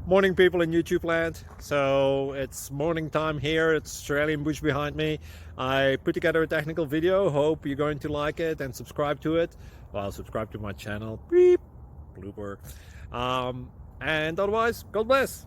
Morning, people in YouTube land. So it's morning time here. It's Australian bush behind me. I put together a technical video. Hope you're going to like it and subscribe to it. Well, subscribe to my channel. Beep. Blooper. And otherwise, God bless.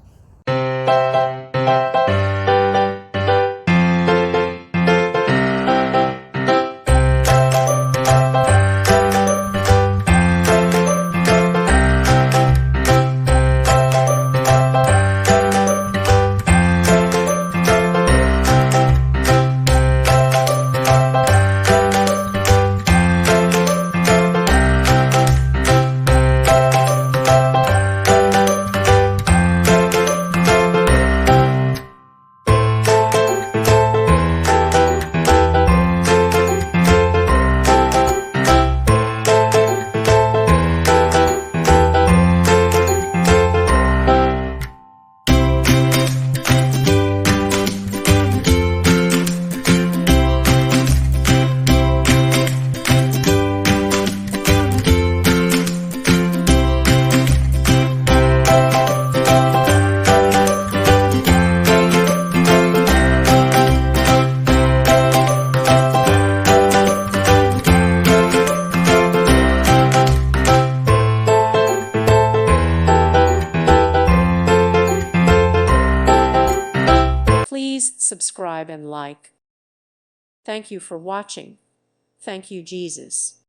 Please subscribe and like. Thank you for watching. Thank you, Jesus.